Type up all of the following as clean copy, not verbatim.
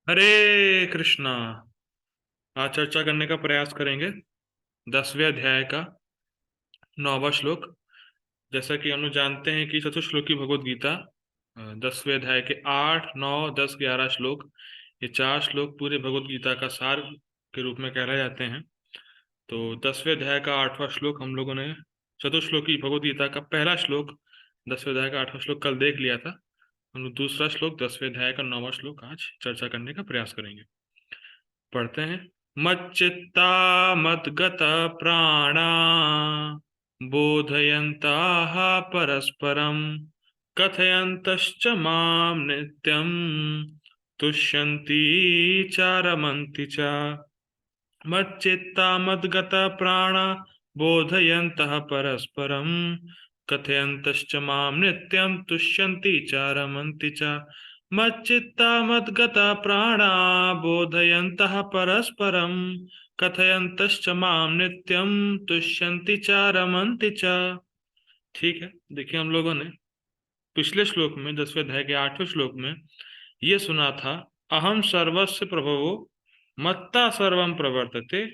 हरे कृष्णा। आज चर्चा करने का प्रयास करेंगे 10वें अध्याय का 9वां श्लोक। जैसा कि हम लोग जानते हैं कि चतुश्लोकी भगवत गीता 10वें अध्याय के 8, 9, 10, 11 श्लोक, ये 4 श्लोक पूरे भगवत गीता का सार के रूप में कहलाए जाते हैं। तो 10वें अध्याय का 8वां श्लोक हम लोगों ने चतुश्लोकी भगवत गीता का पहला श्लोक 10वें अध्याय का 8वां श्लोक कल देख लिया था। हम लोग दूसरा श्लोक 10वें अध्याय का 9वां श्लोक आज चर्चा करने का प्रयास करेंगे। पढ़ते हैं। मच्चित्ता मद्गत प्राणा बोधयन्ताः परस्परं कथयन्तश्च मां नित्यं तुष्यन्ति च रमन्ति च। मच्चित्ता मद्गत प्राणा बोधयन्तः परस्परं कथयन्तश्च मां नित्यं तुष्यन्ति च रमन्ति च। मच्चित्ता मद्गता प्राणा बोधयन्तः परस्परं कथयन्तश्च मां नित्यं तुष्यन्ति च रमन्ति च। ठीक है, देखिए हम लोगों ने पिछले श्लोक में 10वें अध्याय के 8वें श्लोक में ये सुना था, अहम सर्वस्य प्रभवो मत्ता सर्वं प्रवर्तते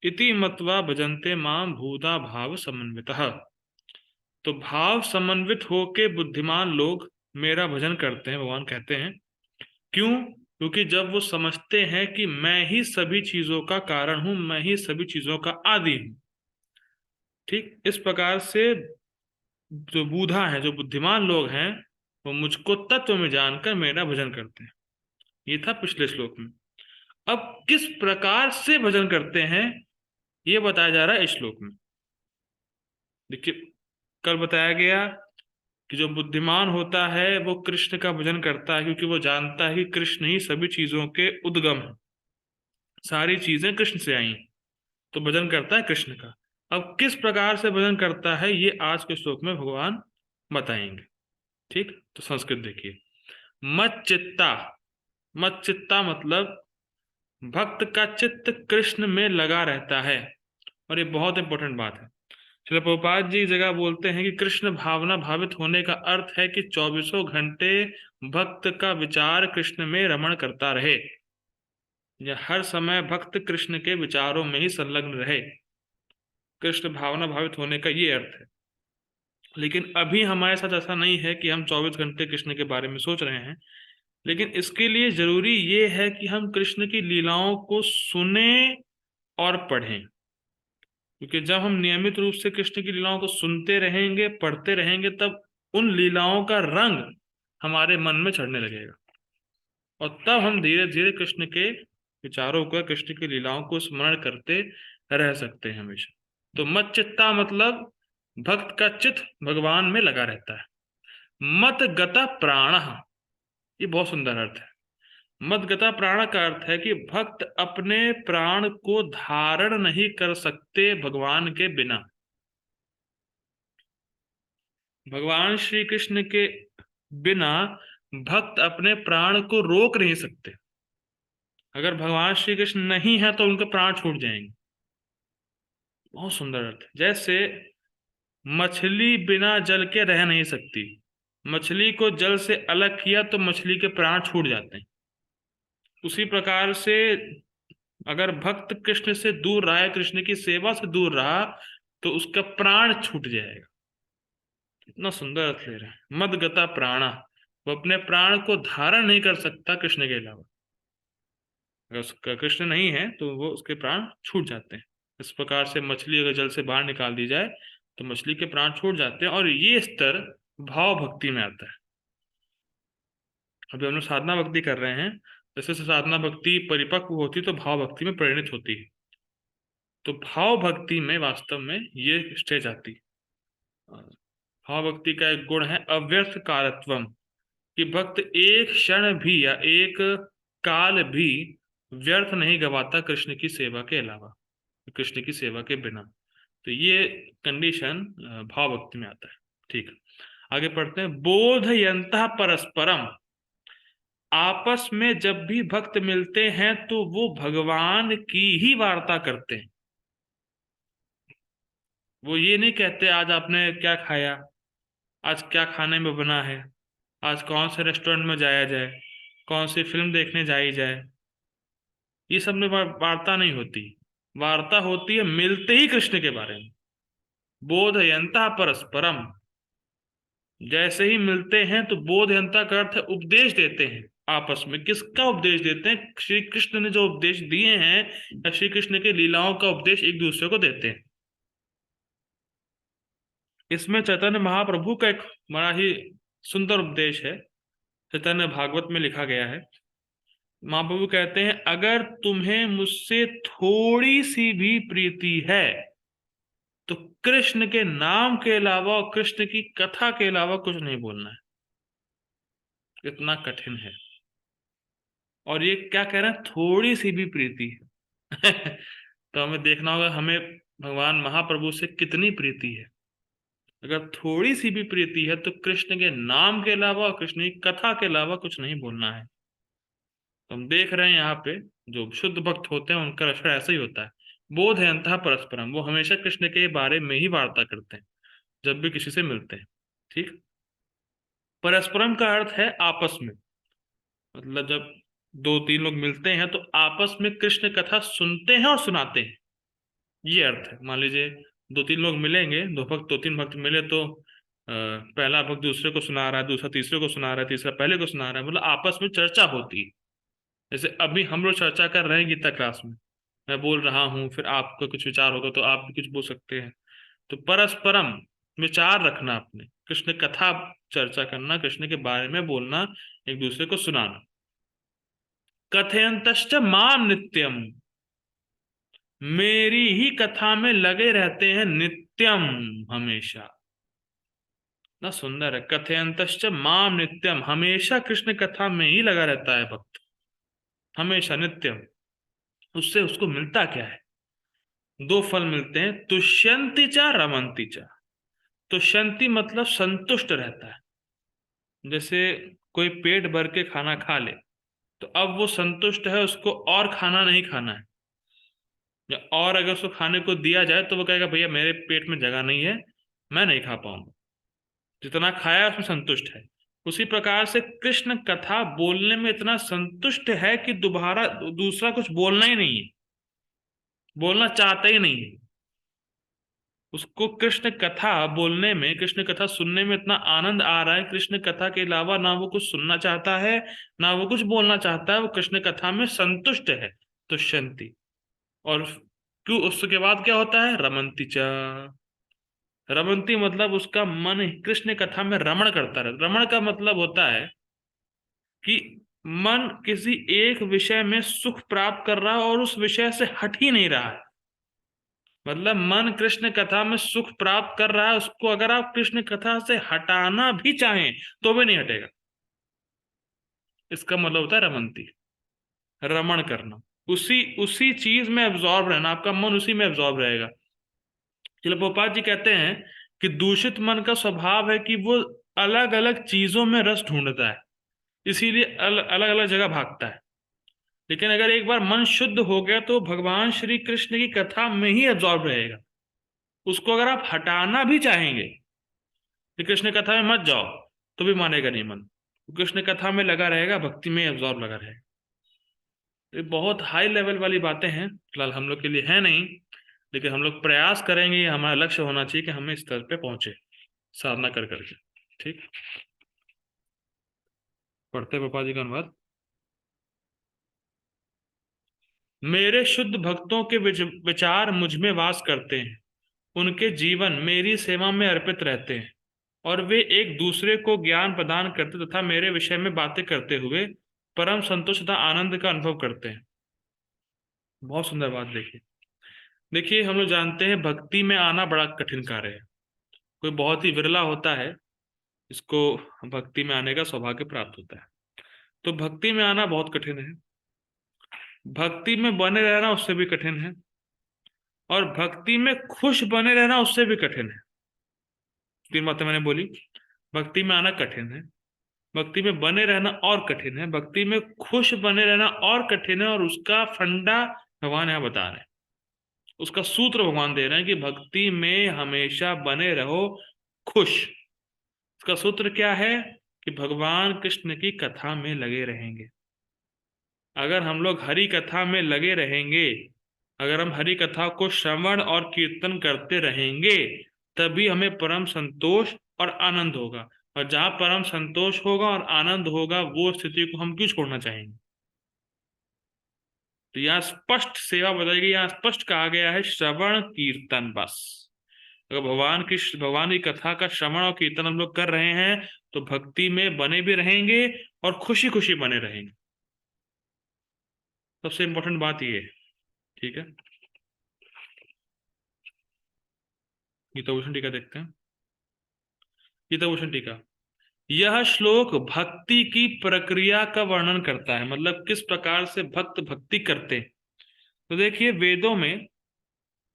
इति मत्वा भजन्ते मां भूता भाव समन्वितः। तो भाव समन्वित होके बुद्धिमान लोग मेरा भजन करते हैं, भगवान कहते हैं। क्यों? क्योंकि जब वो समझते हैं कि मैं ही सभी चीजों का कारण हूं, मैं ही सभी चीजों का आदि हूं। ठीक इस प्रकार से जो बूढ़ा है, जो बुद्धिमान लोग हैं, वो मुझको तत्व में जानकर मेरा भजन करते हैं। ये था पिछले श्लोक में। अब किस प्रकार से भजन करते हैं ये बताया जा रहा है इस श्लोक में। देखिए, कल बताया गया कि जो बुद्धिमान होता है वो कृष्ण का भजन करता है, क्योंकि वो जानता है कि कृष्ण ही सभी चीजों के उद्गम है, सारी चीजें कृष्ण से आई हैं, तो भजन करता है कृष्ण का। अब किस प्रकार से भजन करता है ये आज के श्लोक में भगवान बताएंगे। ठीक, तो संस्कृत देखिए। मत चित्ता, मत चित्ता मतलब भक्त का चित्त कृष्ण में लगा रहता है। और ये बहुत इंपॉर्टेंट बात है। श्रील प्रभुपाद जी एक जगह बोलते हैं कि कृष्ण भावना भावित होने का अर्थ है कि 24 घंटे भक्त का विचार कृष्ण में रमण करता रहे, या हर समय भक्त कृष्ण के विचारों में ही संलग्न रहे। कृष्ण भावना भावित होने का ये अर्थ है। लेकिन अभी हमारे साथ ऐसा नहीं है कि हम 24 घंटे कृष्ण के बारे में सोच रहे हैं। लेकिन इसके लिए जरूरी ये है कि हम कृष्ण की लीलाओं को सुने और पढ़ें। क्योंकि जब हम नियमित रूप से कृष्ण की लीलाओं को सुनते रहेंगे, पढ़ते रहेंगे, तब उन लीलाओं का रंग हमारे मन में चढ़ने लगेगा, और तब हम धीरे धीरे कृष्ण के विचारों को, कृष्ण की लीलाओं को स्मरण करते रह सकते हैं हमेशा। तो मत चित्ता मतलब भक्त का चित्त भगवान में लगा रहता है। मत गता प्राण, ये बहुत सुंदर अर्थ है। मत गता प्राण का अर्थ है कि भक्त अपने प्राण को धारण नहीं कर सकते भगवान के बिना। भगवान श्री कृष्ण के बिना भक्त अपने प्राण को रोक नहीं सकते। अगर भगवान श्री कृष्ण नहीं है तो उनके प्राण छूट जाएंगे। बहुत सुंदर अर्थ है। जैसे मछली बिना जल के रह नहीं सकती, मछली को जल से अलग किया तो मछली के प्राण छूट जाते हैं। उसी प्रकार से अगर भक्त कृष्ण से दूर रहा है, कृष्ण की सेवा से दूर रहा, तो उसका प्राण छूट जाएगा। इतना सुंदर अर्थ ले रहे हैं, मदगता प्राणा। वो अपने प्राण को धारण नहीं कर सकता कृष्ण के अलावा। अगर उसका कृष्ण नहीं है तो वो उसके प्राण छूट जाते हैं। इस प्रकार से मछली अगर जल से बाहर निकाल दी जाए तो मछली के प्राण छूट जाते हैं। और ये स्तर भाव भक्ति में आता है। अभी हम लोग साधना भक्ति कर रहे हैं। जैसे जैसे साधना भक्ति परिपक्व होती तो भाव भक्ति में परिणत होती है। तो भाव भक्ति में वास्तव में ये स्टेज आती है। भाव भक्ति का एक गुण है अव्यर्थ कारत्वम, कि भक्त एक क्षण भी या एक काल भी व्यर्थ नहीं गवाता कृष्ण की सेवा के अलावा, कृष्ण की सेवा के बिना। तो ये कंडीशन भाव भक्ति में आता है। ठीक है, आगे पढ़ते हैं। बोधयंतः परस्परम, आपस में जब भी भक्त मिलते हैं तो वो भगवान की ही वार्ता करते हैं। वो ये नहीं कहते आज आपने क्या खाया, आज क्या खाने में बना है, आज कौन से रेस्टोरेंट में जाया जाए, कौन सी फिल्म देखने जाई जाए। ये सब में वार्ता नहीं होती। वार्ता होती है मिलते ही कृष्ण के बारे में। बोधयंता परस्परम, जैसे ही मिलते हैं तो बोधयंता का अर्थ है उपदेश देते हैं। आपस में किसका उपदेश देते हैं? श्री कृष्ण ने जो उपदेश दिए हैं, या श्री कृष्ण के लीलाओं का उपदेश एक दूसरे को देते हैं। इसमें चैतन्य महाप्रभु का एक बड़ा ही सुंदर उपदेश है, चैतन्य भागवत में लिखा गया है। महाप्रभु कहते हैं, अगर तुम्हें मुझसे थोड़ी सी भी प्रीति है तो कृष्ण के नाम के अलावा और कृष्ण की कथा के अलावा कुछ नहीं बोलना है। इतना कठिन है। और ये क्या कह रहे हैं? थोड़ी सी भी प्रीति है। तो हमें देखना होगा हमें भगवान महाप्रभु से कितनी प्रीति है। अगर थोड़ी सी भी प्रीति है तो कृष्ण के नाम के अलावा और कृष्ण की कथा के अलावा कुछ नहीं बोलना है। तो हम देख रहे हैं यहाँ पे जो शुद्ध भक्त होते हैं उनका लक्षण ऐसा ही होता है। बोध है अंतः परस्परम, वो हमेशा कृष्ण के बारे में ही वार्ता करते हैं जब भी किसी से मिलते हैं। ठीक। परस्परम का अर्थ है आपस में। मतलब जब दो तीन लोग मिलते हैं तो आपस में कृष्ण कथा सुनते हैं और सुनाते हैं, ये अर्थ है। मान लीजिए दो तीन लोग मिलेंगे, दो तीन भक्त मिले तो पहला भक्त दूसरे को सुना रहा है, दूसरा तीसरे को सुना रहा है, तीसरा पहले को सुना रहा है, मतलब आपस में चर्चा होती है। जैसे अभी हम लोग चर्चा कर रहे हैं गीता क्लास में, मैं बोल रहा हूँ, फिर आपका कुछ विचार होगा तो आप भी कुछ बोल सकते हैं। तो परस्परम, विचार रखना अपने, कृष्ण कथा चर्चा करना, कृष्ण के बारे में बोलना, एक दूसरे को सुनाना। कथयंतश्च माम नित्यम, मेरी ही कथा में लगे रहते हैं नित्यम, हमेशा। ना सुंदर है। कथयंतश्च माम नित्यम, हमेशा कृष्ण कथा में ही लगा रहता है भक्त, हमेशा नित्यम। उससे उसको मिलता क्या है? दो फल मिलते हैं, तुष्यंति चा रमंती चा। तुष्यंति मतलब संतुष्ट रहता है। जैसे कोई पेट भर के खाना खा ले तो अब वो संतुष्ट है, उसको और खाना नहीं खाना है। या और अगर उसको खाने को दिया जाए तो वो कहेगा भैया मेरे पेट में जगह नहीं है, मैं नहीं खा पाऊंगा। जितना खाया उसमें संतुष्ट है। उसी प्रकार से कृष्ण कथा बोलने में इतना संतुष्ट है कि दोबारा दूसरा कुछ बोलना ही नहीं है, बोलना चाहता ही नहीं है। उसको कृष्ण कथा बोलने में, कृष्ण कथा सुनने में इतना आनंद आ रहा है, कृष्ण कथा के अलावा ना वो कुछ सुनना चाहता है ना वो कुछ बोलना चाहता है, वो कृष्ण कथा में संतुष्ट है। तुष्यंति। और क्यों, उसके बाद क्या होता है? रमंती चा। रमंती मतलब उसका मन कृष्ण कथा में रमण करता रहे। रमण का मतलब होता है कि मन किसी एक विषय में सुख प्राप्त कर रहा है और उस विषय से हट ही नहीं रहा है। मतलब मन कृष्ण कथा में सुख प्राप्त कर रहा है, उसको अगर आप कृष्ण कथा से हटाना भी चाहें तो भी नहीं हटेगा। इसका मतलब होता है रमंती, रमण करना, उसी उसी चीज में एब्जॉर्ब रहना, आपका मन उसी में एब्जॉर्ब रहेगा। श्रील प्रभुपाद जी कहते हैं कि दूषित मन का स्वभाव है कि वो अलग अलग चीजों में रस ढूंढता है, इसीलिए अलग अलग जगह भागता है। लेकिन अगर एक बार मन शुद्ध हो गया तो भगवान श्री कृष्ण की कथा में ही एब्जॉर्ब रहेगा। उसको अगर आप हटाना भी चाहेंगे कि कृष्ण कथा में मत जाओ तो भी मानेगा नहीं मन, कृष्ण कथा में लगा रहेगा, भक्ति में एब्जॉर्ब लगा रहेगा। ये बहुत हाई लेवल वाली बातें हैं, फिलहाल हम लोग के लिए है नहीं, लेकिन हम लोग प्रयास करेंगे, ये हमारा लक्ष्य होना चाहिए कि हमें इस स्तर पे पहुंचे साधना कर करके। ठीक। पढ़ते पापा जी का अनुवाद। मेरे शुद्ध भक्तों के विचार मुझ में वास करते हैं, उनके जीवन मेरी सेवा में अर्पित रहते हैं, और वे एक दूसरे को ज्ञान प्रदान करते तथा मेरे विषय में बातें करते हुए परम संतोष तथा आनंद का अनुभव करते हैं। बहुत सुंदर बात। देखिए देखिए, हम लोग जानते हैं भक्ति में आना बड़ा कठिन कार्य है। कोई बहुत ही विरला होता है इसको भक्ति में आने का सौभाग्य प्राप्त होता है। तो भक्ति में आना बहुत कठिन है, भक्ति में बने रहना उससे भी कठिन है, और भक्ति में खुश बने रहना उससे भी कठिन है। तीन बातें मैंने बोली। भक्ति में आना कठिन है, भक्ति में बने रहना और कठिन है, भक्ति में खुश बने रहना और कठिन है, और उसका फंडा भगवान यहाँ बता रहे हैं, उसका सूत्र भगवान दे रहे हैं कि भक्ति में हमेशा बने रहो खुश। उसका सूत्र क्या है? कि भगवान कृष्ण की कथा में लगे रहेंगे। अगर हम लोग हरि कथा में लगे रहेंगे, अगर हम हरि कथा को श्रवण और कीर्तन करते रहेंगे, तभी हमें परम संतोष और आनंद होगा। और जहां परम संतोष होगा और आनंद होगा, वो स्थिति को हम क्यों छोड़ना चाहेंगे। तो यहाँ स्पष्ट सेवा बताई गई, यहाँ स्पष्ट कहा गया है श्रवण कीर्तन बस। अगर भगवान की कथा का श्रवण और कीर्तन हम लोग कर रहे हैं, तो भक्ति में बने भी रहेंगे और खुशी खुशी बने रहेंगे। सबसे इंपॉर्टेंट बात ये है। ठीक है, गीताभूषण टीका देखते हैं। गीताभूषण टीका, यह श्लोक भक्ति की प्रक्रिया का वर्णन करता है, मतलब किस प्रकार से भक्त भक्ति करते हैं। तो देखिए, वेदों में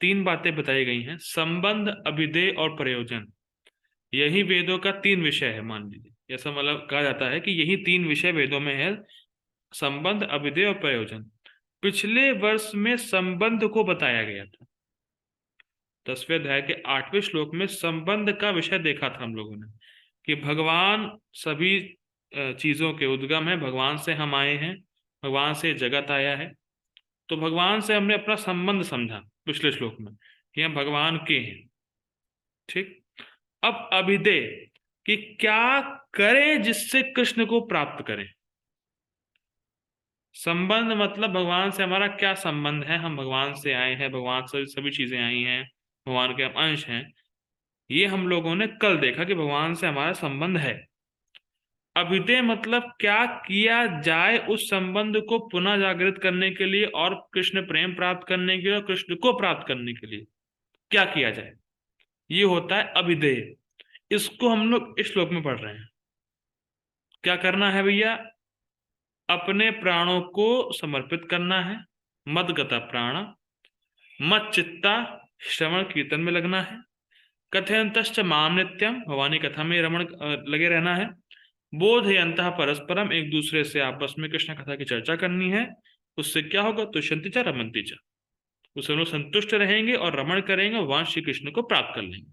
तीन बातें बताई गई हैं, संबंध, अभिधेय और प्रयोजन। यही वेदों का तीन विषय है, मान लीजिए। ऐसा मतलब कहा जाता है कि यही तीन विषय वेदों में है, संबंध, अभिधेय और प्रयोजन। पिछले वर्ष में संबंध को बताया गया था। 10वें अध्याय के 8वें श्लोक में संबंध का विषय देखा था हम लोगों ने, कि भगवान सभी चीजों के उद्गम है, भगवान से हम आए हैं, भगवान से जगत आया है। तो भगवान से हमने अपना संबंध समझा पिछले श्लोक में, कि हम भगवान के हैं। ठीक। अब अभिधेय, कि क्या करें जिससे कृष्ण को प्राप्त करें। संबंध मतलब भगवान से हमारा क्या संबंध है, हम भगवान से आए हैं, भगवान से सभी चीजें आई हैं, भगवान के हम अंश हैं। ये हम लोगों ने कल देखा कि भगवान से हमारा संबंध है। अभिधेय मतलब क्या किया जाए उस संबंध को पुनः जागृत करने के लिए, और कृष्ण प्रेम प्राप्त करने के लिए, और कृष्ण को प्राप्त करने के लिए क्या किया जाए, ये होता है अभिधेय। इसको हम लोग इस श्लोक में पढ़ रहे हैं। क्या करना है भैया, अपने प्राणों को समर्पित करना है, मदगता प्राण, मत चित्ता, श्रवण कीर्तन में लगना है, कथयंतश्च माम नित्यम, भवानी कथा में रमण लगे रहना है, बोधयंतः परस्परम, एक दूसरे से आपस में कृष्ण कथा की चर्चा करनी है। उससे क्या होगा, तुष्यंति च रमन्ति च, उससे लोग संतुष्ट रहेंगे और रमण करेंगे, भगवान श्री कृष्ण को प्राप्त कर लेंगे।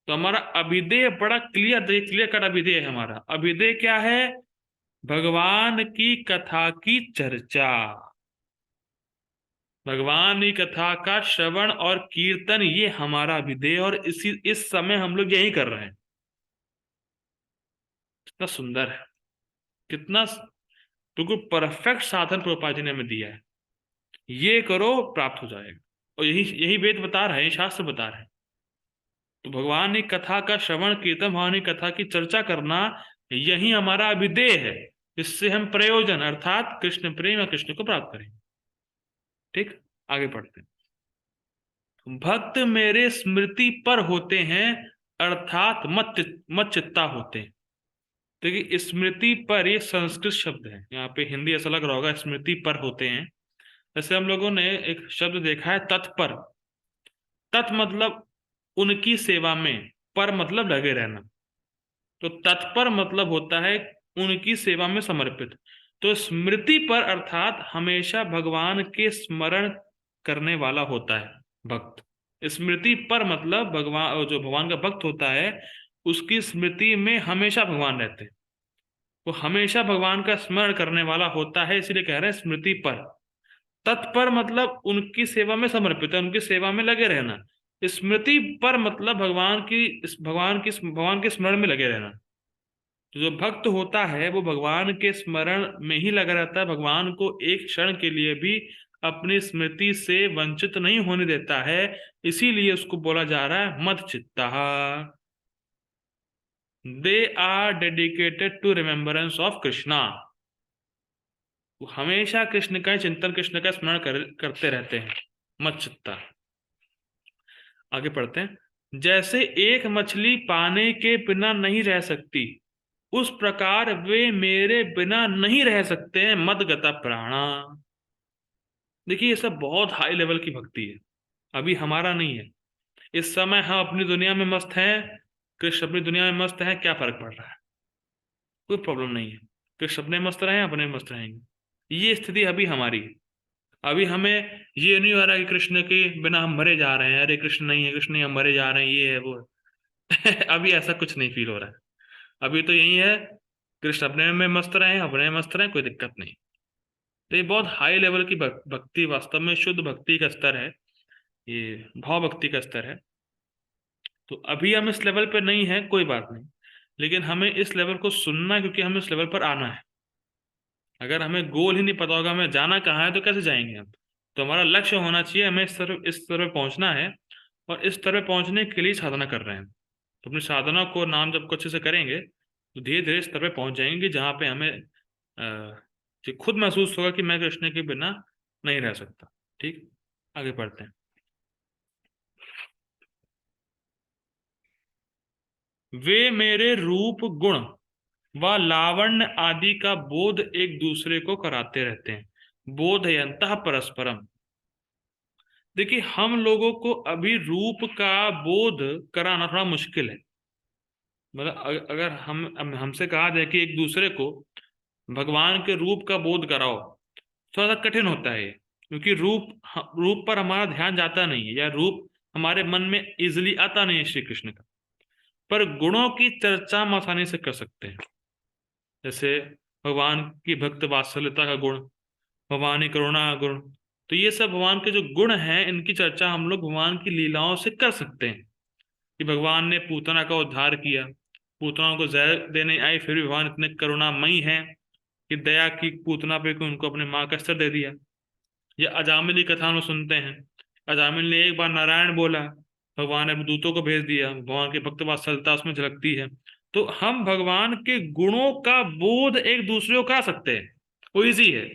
तो हमारा अभिधेय बड़ा क्लियर कट अभिधेय है। हमारा अभिधेय क्या है, भगवान की कथा की चर्चा, भगवान की कथा का श्रवण और कीर्तन, ये हमारा अभिधेय। और इस समय हम लोग यही कर रहे हैं। कितना सुंदर है, कितना बिल्कुल परफेक्ट साधन प्रभुपाद जी ने हमें दिया है। ये करो, प्राप्त हो जाएगा। और यही यही वेद बता रहे हैं, शास्त्र बता रहे हैं। तो भगवान की कथा का श्रवण कीर्तन, भगवान की कथा की चर्चा करना, यही हमारा अभिधेय है। इससे हम प्रयोजन अर्थात कृष्ण प्रेम या कृष्ण को प्राप्त करें। ठीक, आगे पढ़ते हैं। भक्त मेरे स्मृति पर होते हैं, अर्थात मत चित्ता होते हैं। देखिए, स्मृति पर ये संस्कृत शब्द है, यहाँ पे हिंदी ऐसा लग रहा होगा स्मृति पर होते हैं। जैसे हम लोगों ने एक शब्द देखा है तत्पर। तत् मतलब उनकी सेवा में, पर मतलब लगे रहना। तो तत्पर मतलब होता है उनकी सेवा में समर्पित। तो स्मृति पर अर्थात हमेशा भगवान के स्मरण करने वाला होता है भक्त। स्मृति पर मतलब भगवान, जो भगवान का भक्त होता है, उसकी स्मृति में हमेशा भगवान रहते हैं। वो हमेशा भगवान का स्मरण करने वाला होता है, इसलिए कह रहे हैं स्मृति पर। तत्पर मतलब उनकी सेवा में समर्पित है, उनकी सेवा में लगे रहना। स्मृति पर मतलब भगवान के स्मरण में लगे रहना। तो जो भक्त होता है वो भगवान के स्मरण में ही लगा रहता है, भगवान को एक क्षण के लिए भी अपनी स्मृति से वंचित नहीं होने देता है। इसीलिए उसको बोला जा रहा है मद चित्ता। They are dedicated to remembrance of Krishna. वो हमेशा कृष्ण का चिंतन, कृष्ण का स्मरण करते रहते हैं, मत चित्ता। आगे पढ़ते हैं। जैसे एक मछली पानी के बिना नहीं रह सकती, उस प्रकार वे मेरे बिना नहीं रह सकते हैं, मदगता प्राणा। देखिए, ये सब बहुत हाई लेवल की भक्ति है, अभी हमारा नहीं है। इस समय हम अपनी दुनिया में मस्त हैं, कृष्ण अपनी दुनिया में मस्त है, क्या फर्क पड़ रहा है, कोई प्रॉब्लम नहीं है। कृष्ण अपने मस्त रहे, अपने मस्त रहेंगे। ये स्थिति अभी हमारी है। अभी हमें ये नहीं हो रहा कि कृष्ण के बिना हम मरे जा रहे हैं, अरे कृष्ण नहीं है, कृष्ण नहीं, हम मरे जा रहे हैं, ये है वो है। अभी ऐसा कुछ नहीं फील हो रहा है। अभी तो यही है, कृष्ण अपने में मस्त रहे, अपने में मस्त रहे, कोई दिक्कत नहीं। तो ये बहुत हाई लेवल की भक्ति, वास्तव में शुद्ध भक्ति का स्तर है, ये भाव भक्ति का स्तर है। तो अभी हम इस लेवल पे नहीं है, कोई बात नहीं, लेकिन हमें इस लेवल को सुनना है, क्योंकि हमें इस लेवल पर आना है। अगर हमें गोल ही नहीं पता होगा हमें जाना कहाँ है, तो कैसे जाएंगे हम? तो हमारा लक्ष्य होना चाहिए, हमें इस स्तर पे पहुंचना है, और इस स्तर पे पहुंचने के लिए साधना कर रहे हैं। तो अपनी साधना को, नाम जब को अच्छे से करेंगे तो धीरे धीरे इस स्तर पे पहुंच जाएंगे, जहाँ पे हमें कि खुद महसूस होगा कि मैं कृष्ण के बिना नहीं रह सकता। ठीक, आगे पढ़ते हैं। वे मेरे रूप, गुण व लावण्य आदि का बोध एक दूसरे को कराते रहते हैं। बोधयन्तः परस्परम। देखिए, हम लोगों को अभी रूप का बोध कराना थोड़ा मुश्किल है। मतलब अगर हमसे कहा जाए कि एक दूसरे को भगवान के रूप का बोध कराओ, थोड़ा सा कठिन होता है ये, क्योंकि रूप पर हमारा ध्यान जाता नहीं है, या रूप हमारे मन में इजिली आता नहीं है श्री कृष्ण का। पर गुणों की चर्चा हम आसानी से कर सकते हैं। जैसे भगवान की भक्त वात्सल्यता का गुण, भगवान की करुणा का गुण। तो ये सब भगवान के जो गुण हैं, इनकी चर्चा हम लोग भगवान की लीलाओं से कर सकते हैं। कि भगवान ने पूतना का उद्धार किया, पूतना को जहर देने आई, फिर भी भगवान इतने करुणामयी हैं कि दया की पूतना पे कि उनको अपने माँ का स्तर दे दिया। या अजामिली कथा में सुनते हैं, अजामिल ने एक बार नारायण बोला, भगवान ने अपने दूतों को भेज दिया। भगवान की भक्त वात्सल्यता उसमें झलकती है। तो हम भगवान के गुणों का बोध एक दूसरे को करा सकते हैं, वो इजी है।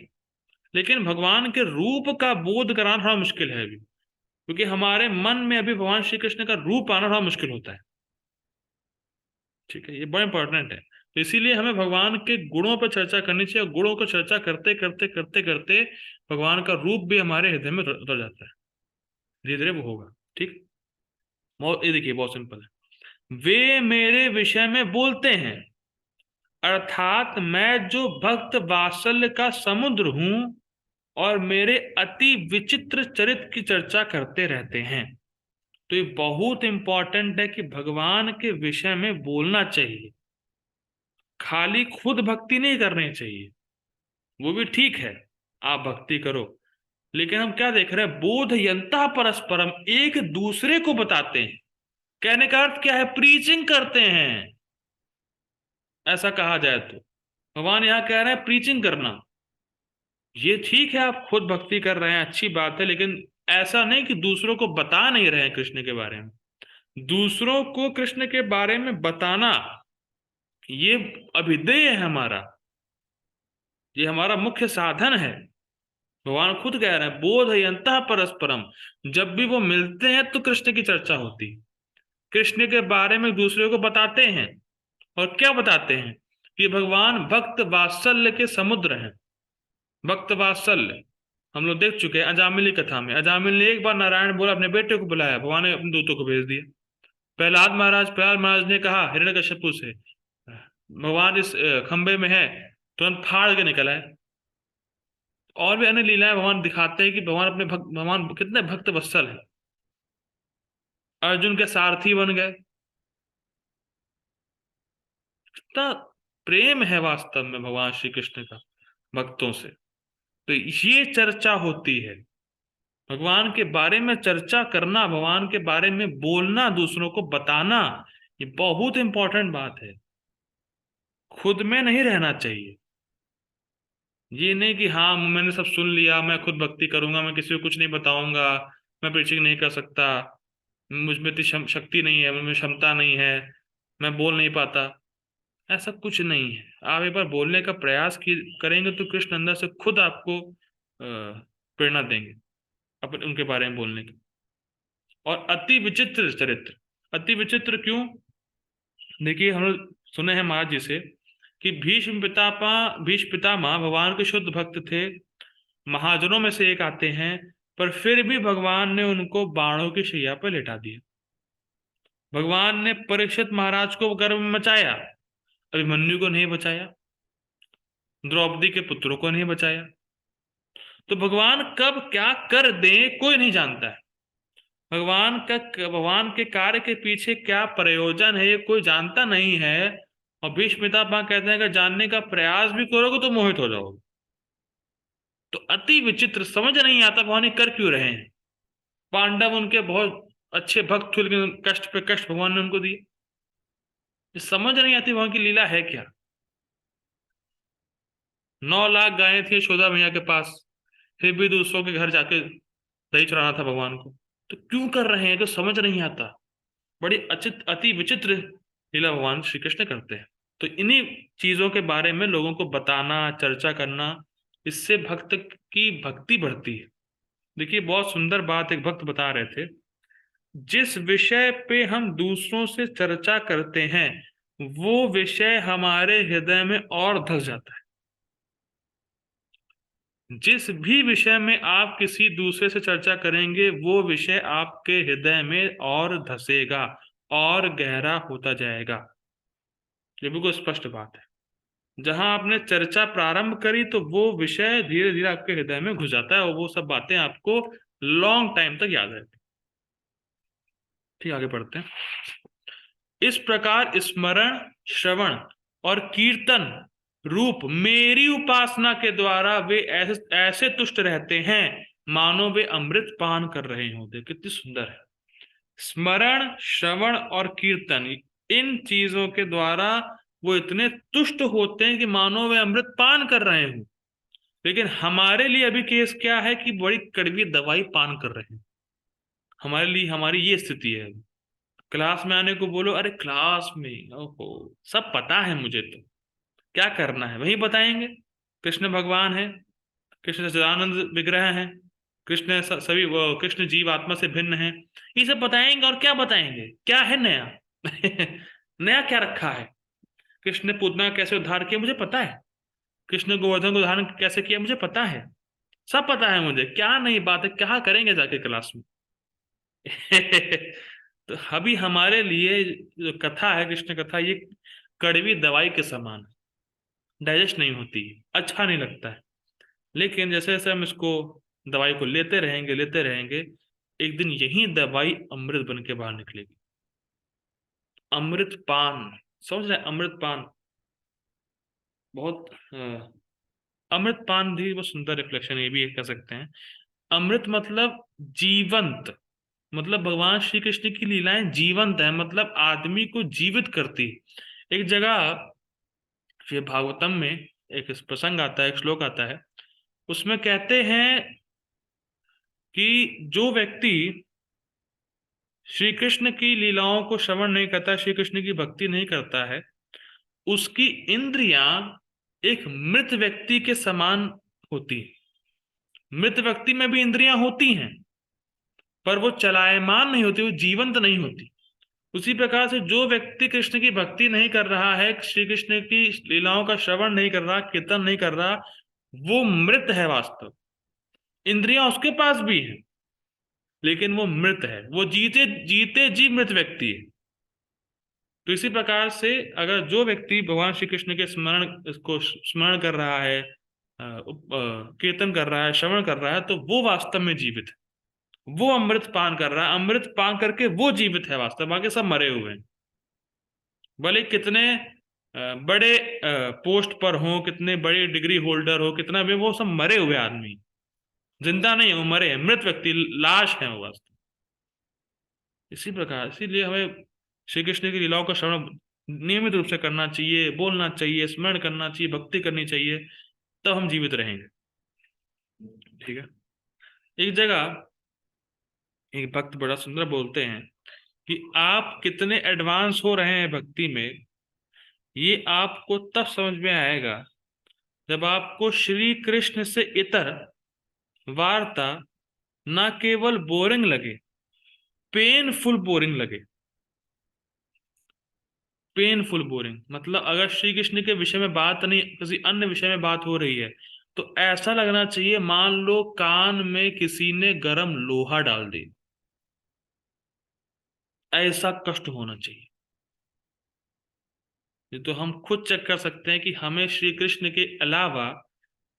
लेकिन भगवान के रूप का बोध कराना थोड़ा मुश्किल है अभी, क्योंकि हमारे मन में अभी भगवान श्री कृष्ण का रूप आना थोड़ा मुश्किल होता है। ठीक है, ये बड़ा इंपॉर्टेंट है। तो इसीलिए हमें भगवान के गुणों पर चर्चा करनी चाहिए, और गुणों को चर्चा करते करते करते करते भगवान का रूप भी हमारे हृदय में उतर जाता है, धीरे धीरे वो होगा। ठीक, बहुत, ये देखिए बहुत सिंपल है। वे मेरे विषय में बोलते हैं, अर्थात मैं जो भक्त वात्सल्य का समुद्र हूं, और मेरे अति विचित्र चरित्र की चर्चा करते रहते हैं। तो ये बहुत इंपॉर्टेंट है कि भगवान के विषय में बोलना चाहिए, खाली खुद भक्ति नहीं करनी चाहिए। वो भी ठीक है, आप भक्ति करो, लेकिन हम क्या देख रहे हैं? बोधयंता परस्परम, एक दूसरे को बताते हैं। कहने का अर्थ क्या है? प्रीचिंग करते हैं, ऐसा कहा जाए तो। भगवान यहां कह रहे हैं प्रीचिंग करना। ये ठीक है, आप खुद भक्ति कर रहे हैं, अच्छी बात है, लेकिन ऐसा नहीं कि दूसरों को बता नहीं रहे हैं कृष्ण के बारे में। दूसरों को कृष्ण के बारे में बताना, ये अभिधेय है हमारा, ये हमारा मुख्य साधन है। भगवान खुद कह रहे हैं बोधयन्तः परस्परम। जब भी वो मिलते हैं तो कृष्ण की चर्चा होती, कृष्ण के बारे में दूसरे को बताते हैं। और क्या बताते हैं? कि भगवान भक्त वात्सल्य के समुद्र हैं। भक्त वात्सल्य हम लोग देख चुके हैं अजामिली कथा में। अजामिल ने एक बार नारायण बोला, अपने बेटे को बुलाया, भगवान ने अपने दूतों को भेज दिया। प्रहलाद महाराज ने कहा हिरण्यकश्यपु से, भगवान इस खंबे में है, तुरंत फाड़ के निकला है। और भी अन्य लीलाएं भगवान दिखाते हैं कि भगवान कितने भक्त वत्सल है। अर्जुन के सारथी बन गए। कितना प्रेम है वास्तव में भगवान श्री कृष्ण का भक्तों से। तो ये चर्चा होती है, भगवान के बारे में चर्चा करना, भगवान के बारे में बोलना, दूसरों को बताना, ये बहुत इंपॉर्टेंट बात है। खुद में नहीं रहना चाहिए। ये नहीं कि हाँ मैंने सब सुन लिया, मैं खुद भक्ति करूंगा, मैं किसी को कुछ नहीं बताऊंगा, मैं प्रीचिंग नहीं कर सकता, मुझ में इतनी शक्ति नहीं है, मुझ में क्षमता नहीं है, मैं बोल नहीं पाता। ऐसा कुछ नहीं है। आप एक बार बोलने का प्रयास करेंगे तो कृष्ण अंदर से खुद आपको प्रेरणा देंगे अपन उनके बारे में बोलने की। और अति विचित्र चरित्र, अति विचित्र क्यों? देखिए, हम लोग सुने हैं महाराज जी से कि भीष्म पितामह भगवान के शुद्ध भक्त थे, महाजनों में से एक आते हैं, पर फिर भी भगवान ने उनको बाणों की शैया पर लेटा दिया। भगवान ने परीक्षित महाराज को गर्भ में बचाया, अभिमन्यु को नहीं बचाया, द्रौपदी के पुत्रों को नहीं बचाया। तो भगवान कब क्या कर दे कोई नहीं जानता है। भगवान के कार्य के पीछे क्या प्रयोजन है, ये कोई जानता नहीं है। और भीष्म पितामह कहते हैं कि जानने का प्रयास भी करोगे तो मोहित हो जाओगे। तो अति विचित्र, समझ नहीं आता भगवान ये कर क्यों रहे हैं। पांडव उनके बहुत अच्छे भक्त थे, लेकिन कष्ट पे कष्ट भगवान ने उनको दिए। ये समझ नहीं आती भगवान की लीला है क्या। 9 लाख गायें थी यशोदा मैया के पास, फिर भी दूसरों के घर जाके दही चढ़ाना था भगवान को। तो क्यों कर रहे हैं, तो समझ नहीं आता। बड़ी अचित अति विचित्र लीला भगवान श्री कृष्ण करते हैं। तो इन्हीं चीजों के बारे में लोगों को बताना, चर्चा करना, इससे भक्त की भक्ति बढ़ती है। देखिए, बहुत सुंदर बात एक भक्त बता रहे थे। जिस विषय पे हम दूसरों से चर्चा करते हैं, वो विषय हमारे हृदय में और धस जाता है। जिस भी विषय में आप किसी दूसरे से चर्चा करेंगे, वो विषय आपके हृदय में और धसेगा और गहरा होता जाएगा। ये बिल्कुल स्पष्ट बात है। जहां आपने चर्चा प्रारंभ करी, तो वो विषय धीरे धीरे आपके हृदय में घुस जाता है और वो सब बातें आपको लॉन्ग टाइम तक याद रहती। ठीक, आगे पढ़ते हैं। इस प्रकार स्मरण, श्रवण और कीर्तन रूप मेरी उपासना के द्वारा वे ऐसे ऐसे तुष्ट रहते हैं, मानो वे अमृत पान कर रहे होते। कितनी सुंदर है। स्मरण, श्रवण और कीर्तन, इन चीजों के द्वारा वो इतने तुष्ट होते हैं कि मानो वे अमृत पान कर रहे हो। लेकिन हमारे लिए अभी केस क्या है कि बड़ी कड़वी दवाई पान कर रहे हैं। हमारे लिए हमारी ये स्थिति है। क्लास में आने को बोलो, अरे क्लास में ओहो सब पता है मुझे, तो क्या करना है वही बताएंगे। कृष्ण भगवान है, कृष्ण सच्चिदानंद विग्रह है, कृष्ण सभी वो कृष्ण जीव आत्मा से भिन्न है। ये सब बताएंगे, और क्या बताएंगे, क्या है नया। नया क्या रखा है। कृष्ण ने पूतना कैसे उद्धार किया मुझे पता है, कृष्ण ने गोवर्धन को धारण कैसे किया मुझे पता है, सब पता है मुझे। क्या नई बात है, क्या करेंगे जाके क्लास में। तो अभी हमारे लिए जो कथा है, कृष्ण कथा, ये कड़वी दवाई के समान है। डाइजेस्ट नहीं होती, अच्छा नहीं लगता है। लेकिन जैसे जैसे हम इसको दवाई को लेते रहेंगे, एक दिन यही दवाई अमृत बन के बाहर निकलेगी। अमृत पान, समझ रहे हैं? अमृत पान बहुत अमृत पान भी बहुत सुंदर रिफ्लेक्शन, ये भी कह सकते हैं। अमृत मतलब जीवंत, मतलब भगवान श्री कृष्ण की लीलाएं जीवंत है, मतलब आदमी को जीवित करती है। एक जगह ये भागवतम में एक प्रसंग आता है, एक श्लोक आता है, उसमें कहते हैं कि जो व्यक्ति श्री कृष्ण की लीलाओं को श्रवण नहीं करता, श्री कृष्ण की भक्ति नहीं करता है, उसकी इंद्रियां एक मृत व्यक्ति के समान होती हैं। मृत व्यक्ति में भी इंद्रियां होती हैं, पर वो चलायमान नहीं होती, वो जीवंत नहीं होती। उसी प्रकार से जो व्यक्ति कृष्ण की भक्ति नहीं कर रहा है, श्री कृष्ण की लीलाओं का श्रवण नहीं कर रहा, कीर्तन नहीं कर रहा, वो मृत है वास्तव। इंद्रियां उसके पास भी है, लेकिन वो मृत है, वो जीते जीते जी मृत व्यक्ति है। तो इसी प्रकार से अगर जो व्यक्ति भगवान श्री कृष्ण के स्मरण को स्मरण कर रहा है, कीर्तन कर रहा है, श्रवण कर रहा है, तो वो वास्तव में जीवित है। वो अमृत पान कर रहा है, अमृत पान करके वो जीवित है वास्तव, बाकी सब मरे हुए हैं। भले कितने बड़े पोस्ट पर हो, कितने बड़े डिग्री होल्डर हो, कितना भी, वो सब मरे हुए आदमी, जिंदा नहीं है, वो मरे हैं, मृत व्यक्ति, लाश है वो वास्तव। इसी प्रकार, इसीलिए हमें श्री कृष्ण की लीलाओं का श्रवण नियमित रूप से करना चाहिए, बोलना चाहिए, स्मरण करना चाहिए, भक्ति करनी चाहिए, तब हम जीवित रहेंगे। ठीक है। एक जगह एक भक्त बड़ा सुंदर बोलते हैं कि आप कितने एडवांस हो रहे हैं भक्ति में, ये आपको तब समझ में आएगा जब आपको श्री कृष्ण से इतर वार्ता ना केवल बोरिंग लगे, पेनफुल बोरिंग लगे। पेनफुल बोरिंग मतलब अगर श्री कृष्ण के विषय में बात नहीं, किसी अन्य विषय में बात हो रही है, तो ऐसा लगना चाहिए मान लो कान में किसी ने गरम लोहा डाल दी, ऐसा कष्ट होना चाहिए। ये तो हम खुद चेक कर सकते हैं कि हमें श्री कृष्ण के अलावा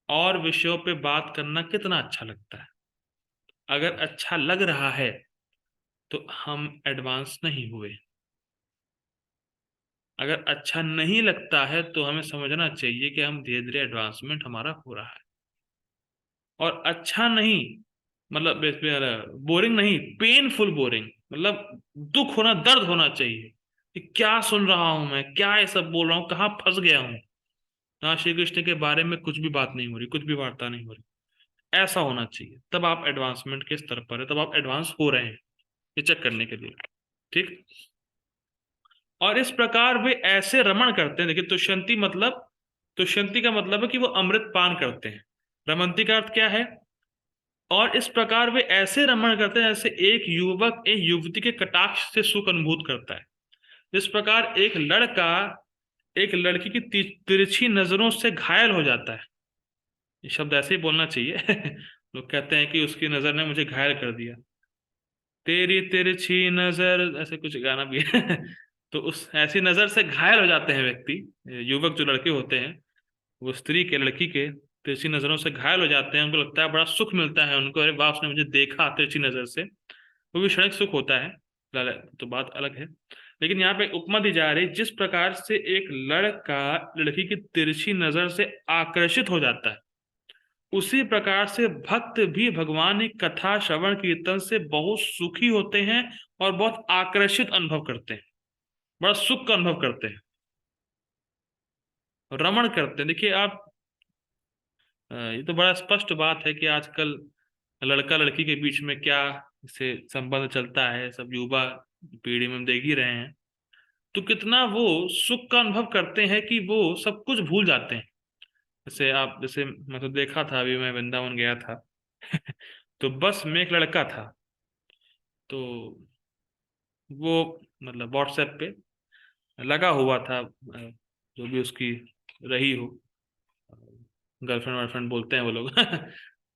और विषयों पे बात करना कितना अच्छा लगता है। अगर अच्छा लग रहा है तो हम एडवांस नहीं हुए। अगर अच्छा नहीं लगता है तो हमें समझना चाहिए कि हम धीरे धीरे एडवांसमेंट हमारा हो रहा है। और अच्छा नहीं, मतलब बोरिंग नहीं, पेनफुल बोरिंग, मतलब दुख होना, दर्द होना चाहिए कि क्या सुन रहा हूं मैं, क्या ये सब बोल रहा हूँ, कहाँ फंस गया हूँ। यहाँ श्री कृष्ण के बारे में कुछ भी बात नहीं हो रही, कुछ भी वार्ता नहीं हो रही। ऐसा होना चाहिए, तब आप एडवांसमेंट के स्तर पर है, तब आप एडवांस हो रहे हैं, ये चेक करने के लिए। ठीक। और इस प्रकार वे ऐसे रमण करते हैं, देखिए तुष्यंती मतलब, तुष्यंती का मतलब है कि वो अमृत पान करते हैं। रमंती का अर्थ क्या है? और इस प्रकार वे ऐसे रमण करते हैं जैसे एक युवक एक युवती के कटाक्ष से सुख अनुभूत करता है। जिस प्रकार एक लड़का एक लड़की की तिरछी नजरों से घायल हो जाता है, ये शब्द ऐसे ही बोलना चाहिए। लोग कहते हैं कि उसकी नजर ने मुझे घायल कर दिया, तेरी तिरछी नजर, ऐसे कुछ गाना भी है। तो उस ऐसी नजर से घायल हो जाते हैं व्यक्ति, युवक जो लड़के होते हैं, वो स्त्री के, लड़की के तिरछी नजरों से घायल हो जाते हैं। उनको लगता है बड़ा सुख मिलता है उनको, अरे वाह उसने मुझे देखा तिरछी नजर से, वो भी क्षणिक सुख होता है। तो बात अलग है। लेकिन यहाँ पे एक उपमा दी जा रही, जिस प्रकार से एक लड़का लड़की की तिरछी नजर से आकर्षित हो जाता है, उसी प्रकार से भक्त भी भगवान की कथा श्रवण कीर्तन से बहुत सुखी होते हैं और बहुत आकर्षित अनुभव करते हैं, बड़ा सुख का अनुभव करते हैं, रमण करते हैं। देखिए आप, ये तो बड़ा स्पष्ट बात है कि आजकल लड़का लड़की के बीच में क्या से संबंध चलता है, सब युवा पीढ़ी में हम देख ही रहे हैं। तो कितना वो सुख का अनुभव करते हैं कि वो सब कुछ भूल जाते हैं। जैसे मैं तो देखा था, अभी मैं वृंदावन गया था। तो बस में एक लड़का था, तो वो मतलब व्हाट्सएप पे लगा हुआ था, जो भी उसकी रही हो, गर्लफ्रेंड वर्लफ्रेंड बोलते हैं वो लोग।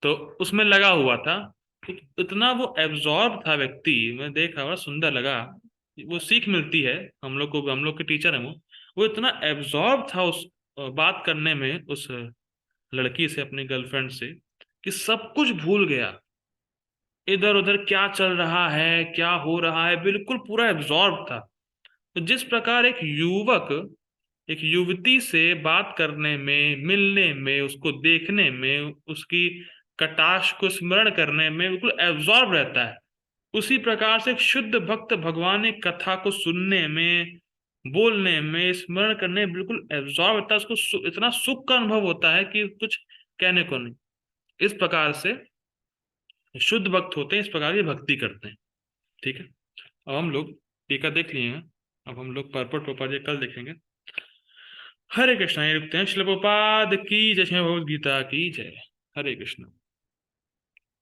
तो उसमें लगा हुआ था। तो इतना वो एब्जॉर्ब था व्यक्ति, मैं देखा बड़ा सुंदर लगा। वो सीख मिलती है हम लोग को, हम लोग के टीचर हैं वो इतना एब्जॉर्ब था उस बात करने में, उस लड़की से, अपनी गर्लफ्रेंड से, कि सब कुछ भूल गया, इधर उधर क्या चल रहा है, क्या हो रहा है, बिल्कुल पूरा एब्जॉर्ब था। तो जिस प्रकार एक युवक एक युवती से बात करने में, मिलने में, उसको देखने में, उसकी कटाक्ष को स्मरण करने में बिल्कुल एब्जॉर्ब रहता है, उसी प्रकार से एक शुद्ध भक्त भगवान की कथा को सुनने में, बोलने में, स्मरण करने में बिल्कुल एब्जॉर्ब होता है। उसको इतना सुख का अनुभव होता है कि कुछ कहने को नहीं। इस प्रकार से शुद्ध भक्त होते हैं, इस प्रकार की भक्ति करते हैं। ठीक है। अब हम लोग टीका देख लिए हैं, अब हम लोग परपट प्रपाद ये कल देखेंगे। हरे कृष्णा, ये रुकते हैं। श्रील प्रभुपाद की जय, श्रीमद् भगवद गीता की जय। हरे कृष्ण।